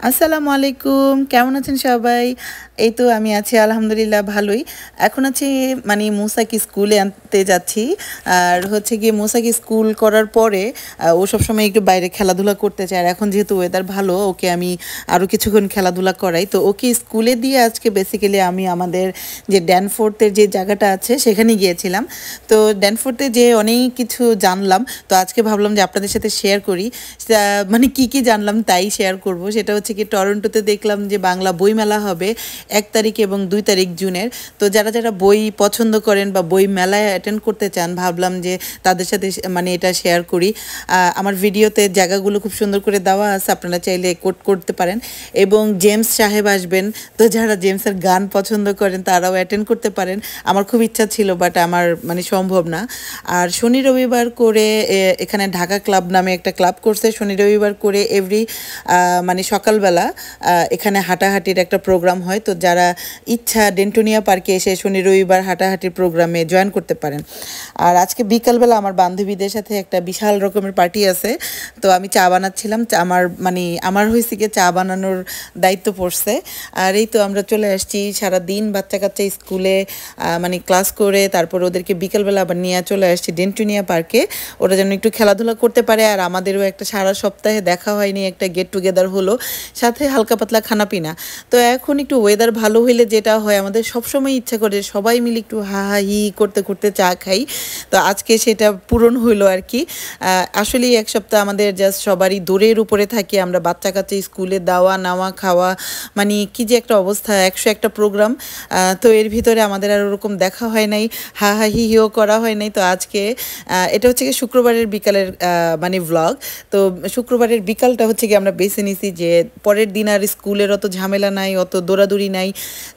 আসসালামু আলাইকুম, কেমন আছেন সবাই? এই তো আমি আছি আলহামদুলিল্লাহ ভালোই। এখন আছি মানে মুসাকে স্কুলে আনতে যাচ্ছি। আর হচ্ছে গিয়ে মুসাকে স্কুল করার পরে ও সবসময় একটু বাইরে খেলাধুলা করতে চায়। আর এখন যেহেতু ওয়েদার ভালো ওকে আমি আরও কিছুক্ষণ খেলাধুলা করাই। তো ওকে স্কুলে দিয়ে আজকে বেসিক্যালি আমি আমাদের যে ড্যানফোর্থের যে জায়গাটা আছে সেখানে গিয়েছিলাম। তো ড্যানফোর্থে যেয়ে অনেক কিছু জানলাম। তো আজকে ভাবলাম যে আপনাদের সাথে শেয়ার করি। মানে কি জানলাম তাই শেয়ার করব। সেটা হচ্ছে কি টরন্টোতে দেখলাম যে বাংলা বইমেলা হবে 1 তারিখ এবং 2 তারিখ জুনের। তো যারা বই পছন্দ করেন বা বই মেলায় অ্যাটেন্ড করতে চান ভাবলাম যে তাদের সাথে মানে এটা শেয়ার করি। আমার ভিডিওতে জায়গাগুলো খুব সুন্দর করে দেওয়া আছে, আপনারা চাইলে কোট করতে পারেন। এবং জেমস সাহেব আসবেন, তো যারা জেমসের গান পছন্দ করেন তারাও অ্যাটেন্ড করতে পারেন। আমার খুব ইচ্ছা ছিল বাট আমার মানে সম্ভব না। আর শনি রবিবার করে এখানে ঢাকা ক্লাব নামে একটা ক্লাব করছে, শনি রবিবার করে এভরি মানে সকালবেলা এখানে হাঁটাহাঁটির একটা প্রোগ্রাম হয়। তো যারা ইচ্ছা ডেন্টোনিয়া পার্কে এসে শনি রবিবার হাঁটাহাঁটির প্রোগ্রামে জয়েন করতে পারেন। আর আজকে বিকালবেলা আমার বান্ধবীদের সাথে একটা বিশাল রকমের পার্টি আছে। তো আমি চা বানাচ্ছিলাম, আমার হয়েছে গিয়ে চা বানানোর দায়িত্ব পড়ছে। আর এই তো আমরা চলে আসছি, সারাদিন বাচ্চা কাচ্চা স্কুলে মানে ক্লাস করে তারপর ওদেরকে বিকালবেলা আবার নিয়ে চলে আসছি ডেন্টোনিয়া পার্কে, ওরা যেন একটু খেলাধুলা করতে পারে। আর আমাদেরও একটা সারা সপ্তাহে দেখা হয়নি, একটা গেট টুগেদার হলো, সাথে হালকা পাতলা খানাপিনা। তো এখন একটু ওয়েদার ভালো হইলে যেটা হয় আমাদের সবসময় ইচ্ছা করে সবাই মিলে একটু হি করতে করতে চা খাই। তো আজকে সেটা পূরণ হইলো আর কি। আসলেই এক সপ্তাহ আমাদের জাস্ট সবারই দৌড়ের উপরে থাকি আমরা, বাচ্চা কাচ্চা স্কুলে দেওয়া নেওয়া খাওয়া, মানে কি যে একটা অবস্থা, 101টা প্রোগ্রাম। তো এর ভিতরে আমাদের আর ওরকম দেখা হয় নাই, হিও করা হয় নাই। তো আজকে এটা হচ্ছে কি শুক্রবারের বিকালের মানে ভ্লগ। তো শুক্রবারের বিকালটা হচ্ছে কি আমরা বেছে নিছি যে পরের দিন আর স্কুলের অত ঝামেলা নাই, অত দৌড়াদৌড়ি নাই।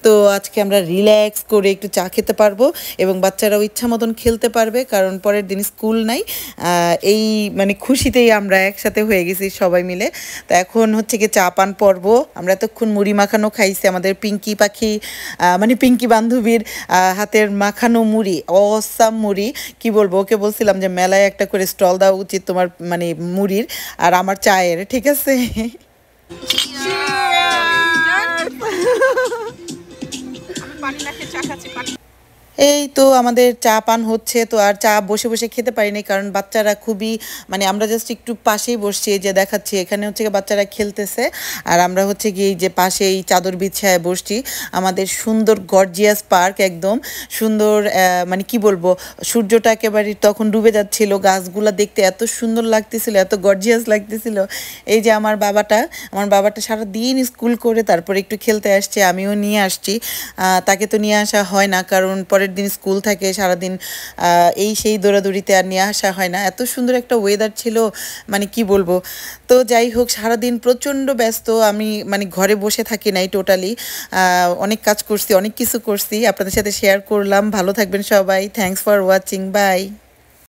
তো আজকে আমরা রিল্যাক্স করে একটু চা খেতে পারবো এবং বাচ্চারাও ইচ্ছা মতন খেলতে পারবে, কারণ পরের দিন স্কুল নাই। এই মানে খুশিতেই আমরা একসাথে হয়ে গেছি সবাই মিলে। তো এখন হচ্ছে কি চা পান পর্ব। আমরা এতক্ষণ মুড়ি মাখানো খাইছি, আমাদের পিঙ্কি পাখি মানে পিঙ্কি বান্ধবীর হাতের মাখানো মুড়ি, অসাম মুড়ি, কি বলবো। ওকে বলছিলাম যে মেলায় একটা করে স্টল দেওয়া উচিত তোমার মানে মুড়ির আর আমার চায়ের, ঠিক আছে? এই তো আমাদের চা পান হচ্ছে। তো আর চা বসে বসে খেতে পারিনি, কারণ বাচ্চারা খুবই মানে আমরা জাস্ট একটু পাশেই বসছি, যে দেখাচ্ছি এখানে হচ্ছে বাচ্চারা খেলতেছে আর আমরা হচ্ছে গিয়ে যে পাশেই চাদর বিছায় বসছি। আমাদের সুন্দর গর্জিয়াস পার্ক, একদম সুন্দর, মানে কি বলবো, সূর্যটা একেবারে তখন ডুবে যাচ্ছিল, গাছগুলো দেখতে এত সুন্দর লাগতেছিল, এত গর্জিয়াস লাগতেছিল। এই যে আমার বাবাটা সারাদিন স্কুল করে তারপরে একটু খেলতে আসছে, আমিও নিয়ে আসছি। তাকে তো নিয়ে আসা হয় না, কারণ পরের দিন স্কুল থাকে সারাদিন, এই সেই দৌড়াদৌড়িতে আর নিয়ে আসা হয় না। এত সুন্দর একটা ওয়েদার ছিল, মানে কি বলবো। তো যাই হোক, সারাদিন প্রচণ্ড ব্যস্ত, আমি মানে ঘরে বসে থাকি নাই টোটালি, অনেক কাজ করছি, অনেক কিছু করছি, আপনাদের সাথে শেয়ার করলাম। ভালো থাকবেন সবাই, থ্যাংকস ফর ওয়াচিং, বাই।